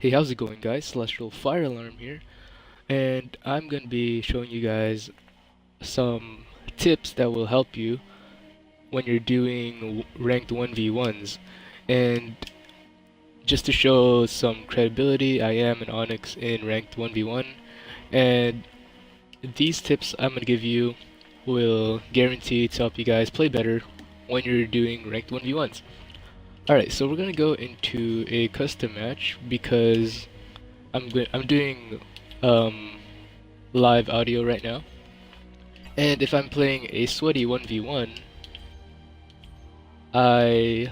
Hey, how's it going, guys? Celestial Fire Alarm here, and I'm gonna be showing you guys some tips that will help you when you're doing ranked 1v1s. And just to show some credibility, I am an Onyx in ranked 1v1, and these tips I'm gonna give you will guarantee to help you guys play better when you're doing ranked 1v1s. Alright, so we're gonna go into a custom match because I'm doing live audio right now, and if I'm playing a sweaty 1v1, I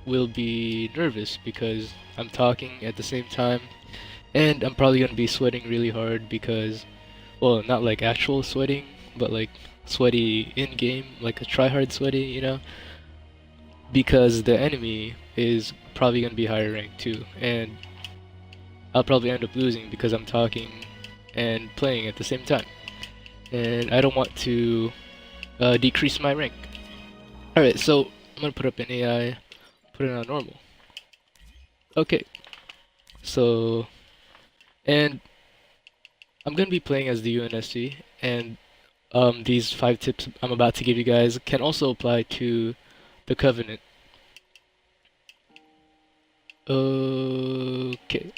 will be nervous because I'm talking at the same time, and I'm probably gonna be sweating really hard because, well, not like actual sweating, but like sweaty in game, like a tryhard sweaty, you know, because the enemy is probably gonna be higher ranked too, and I'll probably end up losing because I'm talking and playing at the same time. And I don't want to decrease my rank. Alright, so I'm gonna put up an AI, put it on normal. Okay, so, and I'm gonna be playing as the UNSC, and these 5 tips I'm about to give you guys can also apply to the Covenant. Okay.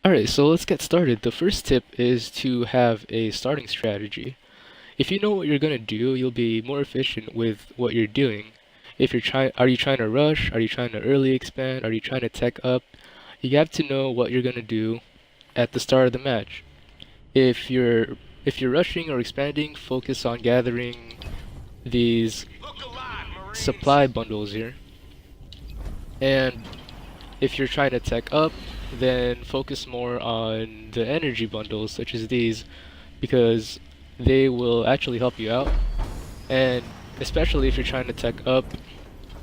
Alright, so let's get started. The first tip is to have a starting strategy. If you know what you're gonna do, you'll be more efficient with what you're doing. If you're are you trying to rush? Are you trying to early expand? Are you trying to tech up? You have to know what you're gonna do at the start of the match. If you're rushing or expanding, focus on gathering these supply bundles here. And if you're trying to tech up, then focus more on the energy bundles such as these, because they will actually help you out. And especially if you're trying to tech up,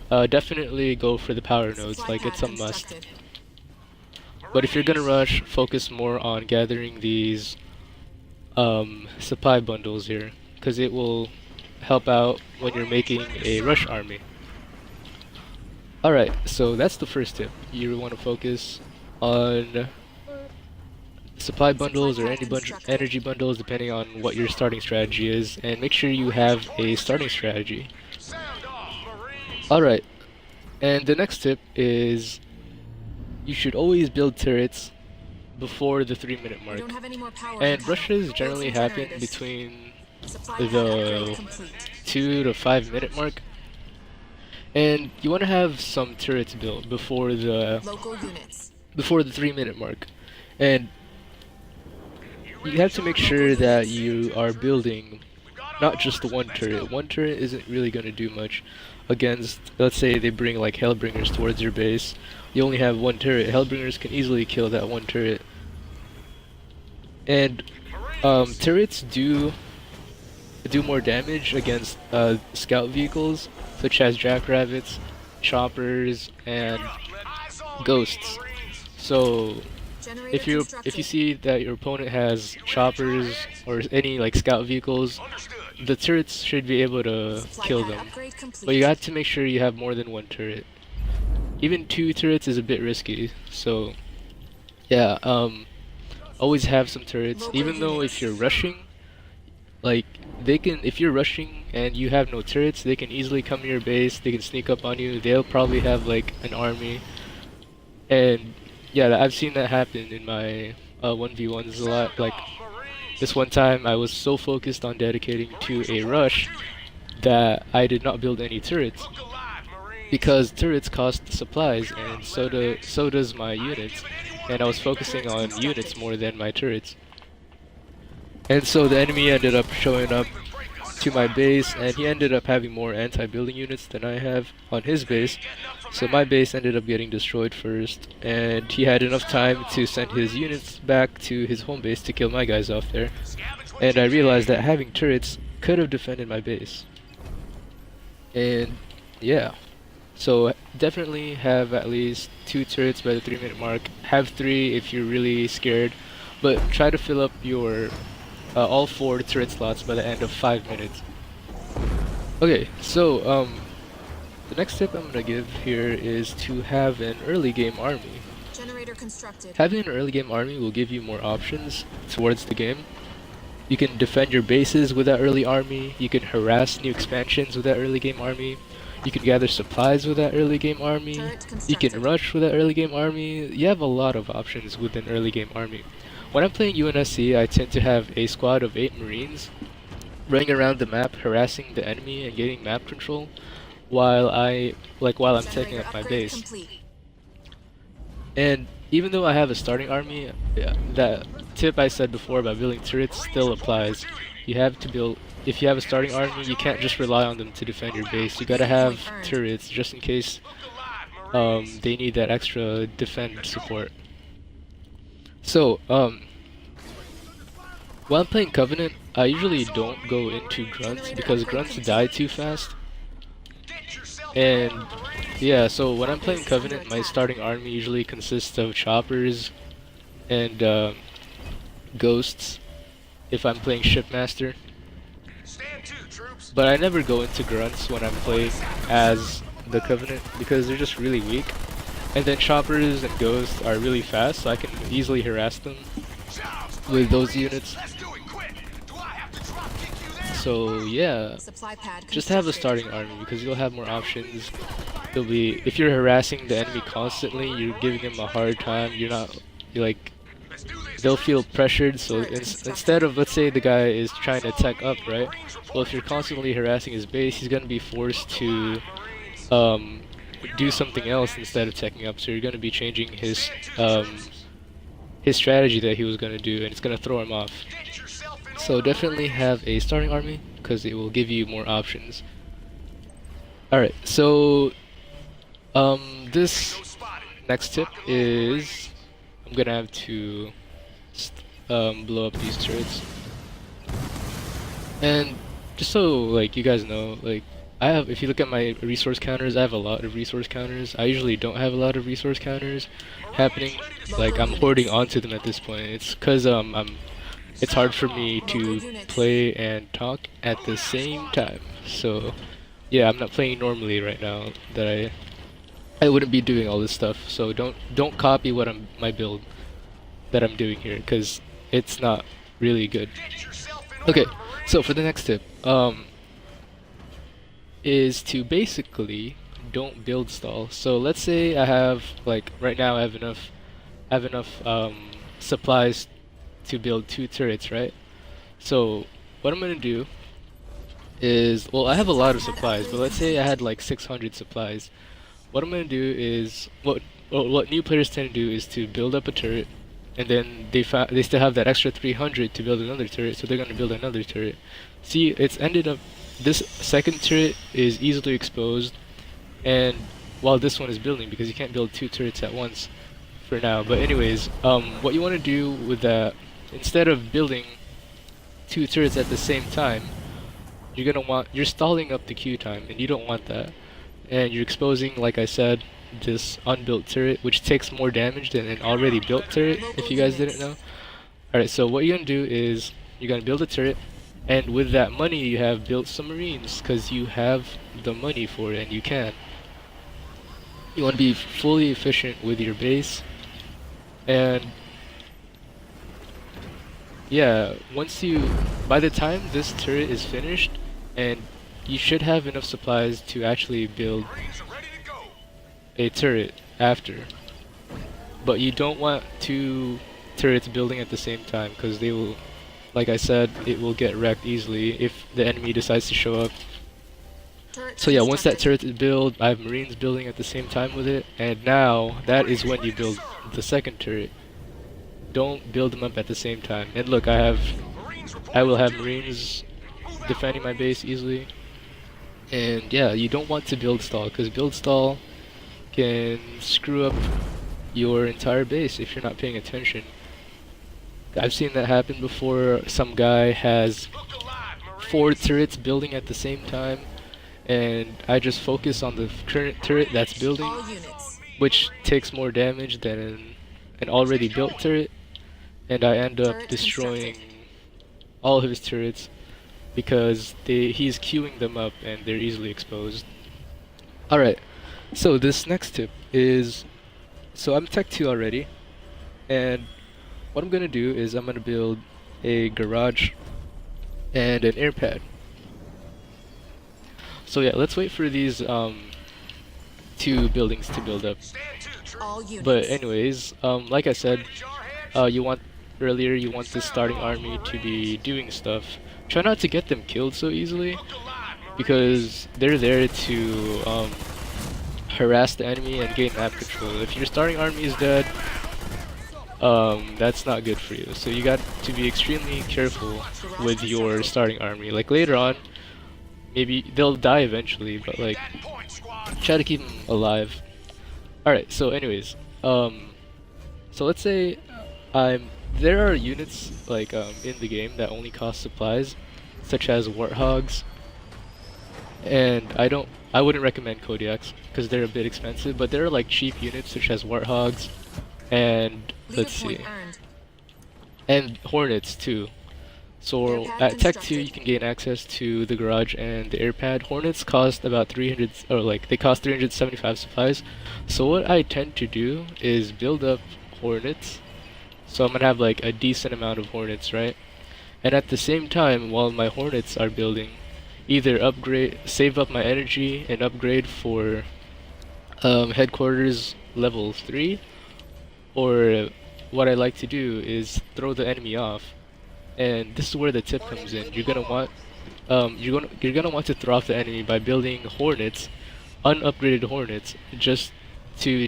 definitely go for the power nodes, like it's a must. But if you're gonna rush, focus more on gathering these supply bundles here, because it will help out when you're making a rush army. Alright, so that's the first tip. You want to focus on supply bundles or any energy bundles depending on what your starting strategy is, and make sure you have a starting strategy. Alright, and the next tip is you should always build turrets before the 3-minute mark. And rushes generally happen between the 2 to 5-minute mark. And you want to have some turrets built before the 3-minute mark. And you have to make sure that you are building not just one turret. One turret isn't really going to do much against, let's say they bring like Hellbringers towards your base. You only have one turret. Hellbringers can easily kill that one turret. And turrets do more damage against scout vehicles such as jackrabbits, choppers, and ghosts. So if you see that your opponent has choppers or any like scout vehicles, the turrets should be able to kill them. But you have to make sure you have more than one turret. Even 2 turrets is a bit risky. So yeah, always have some turrets. Even though if you're rushing, like if you're rushing and you have no turrets, they can easily come to your base, they can sneak up on you, they'll probably have like an army. And yeah, I've seen that happen in my 1v1s a lot. Like this one time I was so focused on dedicating to a rush that I did not build any turrets, because turrets cost supplies, and so does my units, and I was focusing on units more than my turrets. And so the enemy ended up showing up to my base, and he ended up having more anti-building units than I have on his base. So my base ended up getting destroyed first, and he had enough time to send his units back to his home base to kill my guys off there. And I realized that having turrets could have defended my base. And Yeah. So definitely have at least 2 turrets by the 3 minute mark. Have 3 if you're really scared, but try to fill up your all 4 turret slots by the end of 5 minutes. Okay, so the next tip I'm gonna give here is to have an early game army. Generator constructed. Having an early game army will give you more options towards the game. You can defend your bases with that early army, you can harass new expansions with that early game army, you can gather supplies with that early game army, you can rush with that early game army. You have a lot of options with an early game army. When I'm playing UNSC, I tend to have a squad of 8 Marines running around the map harassing the enemy and getting map control while I'm taking up my base. And even though I have a starting army, yeah, that tip I said before about building turrets still applies. You have to build, if you have a starting army, you can't just rely on them to defend your base. You gotta have turrets just in case they need that extra defend support. So, while I'm playing Covenant, I usually don't go into grunts because grunts die too fast. And yeah, so when I'm playing Covenant, my starting army usually consists of choppers and ghosts if I'm playing Shipmaster. But I never go into grunts when I'm playing as the Covenant because they're just really weak. And then choppers and ghosts are really fast, so I can easily harass them with those units. So yeah, just have a starting army because you'll have more options. You'll be, if you're harassing the enemy constantly, you're giving them a hard time. You're like, they'll feel pressured. So instead of, let's say the guy is trying to tech up, right? Well, if you're constantly harassing his base, he's gonna be forced to do something else instead of teching up. So you're gonna be changing his strategy that he was gonna do, and it's gonna throw him off. So definitely have a starting army because it will give you more options. Alright, so this next tip is I'm gonna have to blow up these turrets. And just so like you guys know, like I have, if you look at my resource counters, I have a lot of resource counters. I usually don't have a lot of resource counters happening. Like I'm hoarding onto them at this point. It's because it's hard for me to play and talk at the same time. So yeah, I'm not playing normally right now. That I wouldn't be doing all this stuff. So don't copy what my build that I'm doing here because it's not really good. Okay, so for the next tip, is to basically don't build stall. So let's say I have, like right now I have enough supplies to build 2 turrets, right? So what I'm gonna do is, well, I have a lot of supplies, but let's say I had like 600 supplies. What I'm gonna do is, what new players tend to do is to build up a turret, and then they still have that extra 300 to build another turret, so they're gonna build another turret. See, it's ended up, this second turret is easily exposed, and while this one is building, because you can't build 2 turrets at once for now. But anyways, what you want to do with that, instead of building 2 turrets at the same time, you're stalling up the queue time, and you don't want that. And you're exposing, like I said, this unbuilt turret, which takes more damage than an already built turret, if you guys didn't know. Alright, so what you're gonna do is, you're gonna build a turret, and with that money you have built some marines, because you have the money for it, and you can. You want to be fully efficient with your base, and yeah, by the time this turret is finished, and you should have enough supplies to actually build a turret after. But you don't want 2 turrets building at the same time, because they will, like I said, it will get wrecked easily if the enemy decides to show up. So yeah, once that turret is built, I have marines building at the same time with it, and now that is when you build the second turret. Don't build them up at the same time. And look, I will have marines defending my base easily. And yeah, you don't want to build stall, because build stall can screw up your entire base if you're not paying attention. I've seen that happen before. Some guy has 4 turrets building at the same time, and I just focus on the current turret that's building, which takes more damage than an already built turret, and I end up destroying all of his turrets because he's queuing them up and they're easily exposed. Alright, so this next tip is, so I'm Tech 2 already, and what I'm gonna do is I'm gonna build a garage and an air pad. So yeah, let's wait for these two buildings to build up. But anyways, like I said, you want the starting army to be doing stuff. Try not to get them killed so easily, because they're there to harass the enemy and gain map control. If your starting army is dead, that's not good for you. So you got to be extremely careful with your starting army. Like later on, maybe they'll die eventually, but like try to keep them alive. Alright, so anyways, so let's say there are units like in the game that only cost supplies, such as warthogs, and I wouldn't recommend Kodiaks because they're a bit expensive, but there are like cheap units such as warthogs and let's see, and hornets too. So at Tech 2 you can gain access to the garage and the air pad. Hornets cost about 300, or like they cost 375 supplies. So what I tend to do is build up hornets. So I'm gonna have like a decent amount of hornets, right? And at the same time, while my hornets are building, either save up my energy and upgrade for headquarters level 3, or what I like to do is throw the enemy off. And this is where the tip comes in. You're gonna want to throw off the enemy by building hornets, unupgraded hornets, just to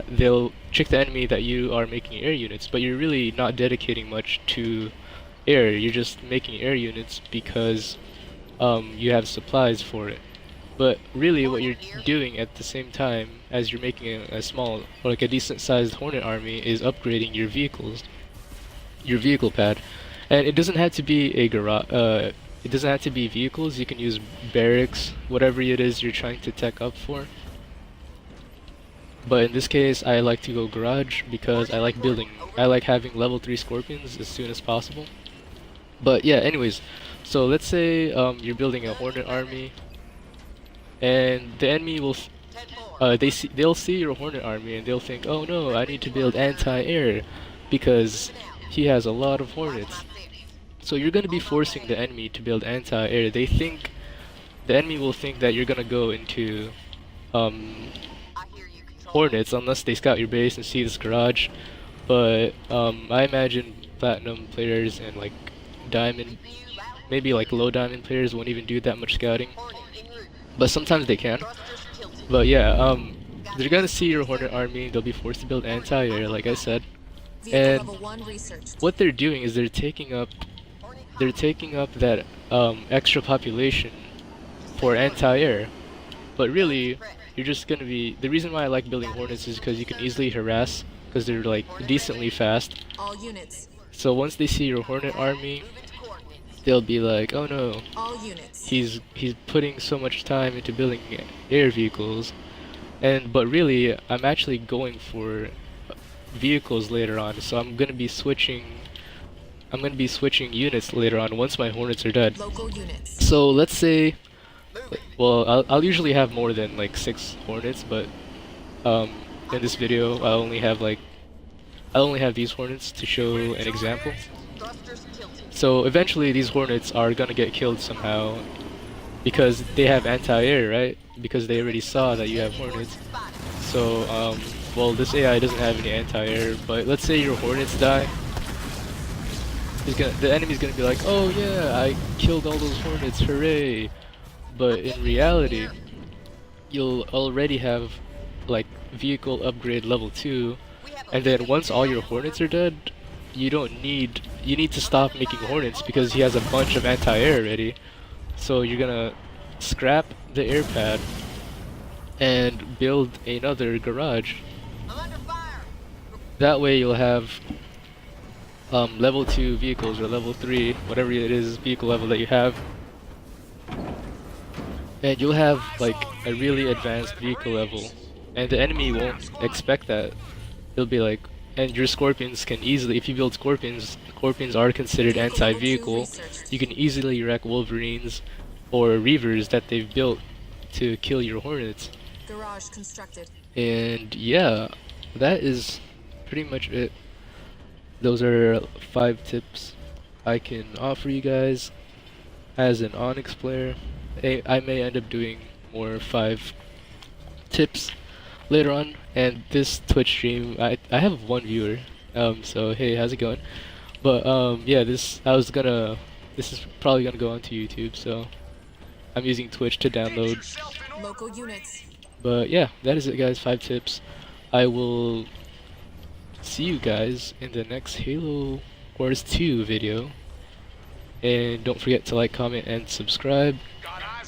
they'll trick the enemy that you are making air units, but you're really not dedicating much to air. You're just making air units because you have supplies for it. But really what you're doing at the same time as you're making a small, or like a decent sized hornet army, is upgrading your vehicle pad. And it doesn't have to be a garage, it doesn't have to be vehicles. You can use barracks, whatever it is you're trying to tech up for. But in this case, I like to go garage because I like having level 3 scorpions as soon as possible. But yeah, anyways, so let's say you're building a hornet army, and the enemy will they'll see your hornet army and they'll think, oh no, I need to build anti-air because he has a lot of hornets. So you're going to be forcing the enemy to build anti-air. The enemy will think that you're going to go into hornets unless they scout your base and see this garage. But I imagine platinum players and like diamond, maybe like low diamond players won't even do that much scouting. But sometimes they can. But yeah, they're going to see your hornet army. They'll be forced to build anti-air, like I said. And what they're doing is they're taking up that extra population for anti-air. But really, you're just gonna be, the reason why I like building hornets is because you can easily harass, because they're like decently fast. So once they see your hornet army, they'll be like, oh no, he's putting so much time into building air vehicles. But really, I'm actually going for vehicles later on, so I'm gonna be switching units later on once my hornets are dead. So let's say, well, I'll usually have more than like 6 hornets, but in this video I only have these hornets to show an example. So eventually these hornets are gonna get killed somehow because they have anti-air, right? Because they already saw that you have hornets. So well, this AI doesn't have any anti-air, but let's say your hornets die. The enemy's gonna be like, oh yeah, I killed all those hornets, hooray! But in reality, you'll already have like vehicle upgrade level 2, and then once all your hornets are dead, you need to stop making hornets because he has a bunch of anti-air already. So you're gonna scrap the air pad and build another garage. That way you'll have level 2 vehicles, or level 3, whatever it is vehicle level that you have. and you'll have like a really advanced vehicle level, and the enemy won't expect that. They'll be like, and your scorpions can easily, if you build scorpions are considered Vehicle level 2 anti-vehicle. researched. You can easily wreck wolverines or reavers that they've built to kill your hornets. Garage constructed. And yeah, that is pretty much it. Those are 5 tips I can offer you guys as an Onyx player. I may end up doing more 5 tips later on. And this Twitch stream, I have 1 viewer. So hey, how's it going? But yeah, this is probably gonna go onto YouTube. So I'm using Twitch to download. Local units. But yeah, that is it, guys. 5 tips. I will see you guys in the next Halo Wars 2 video. And don't forget to like, comment, and subscribe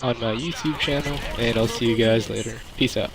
on my YouTube channel. And I'll see you guys later. Peace out.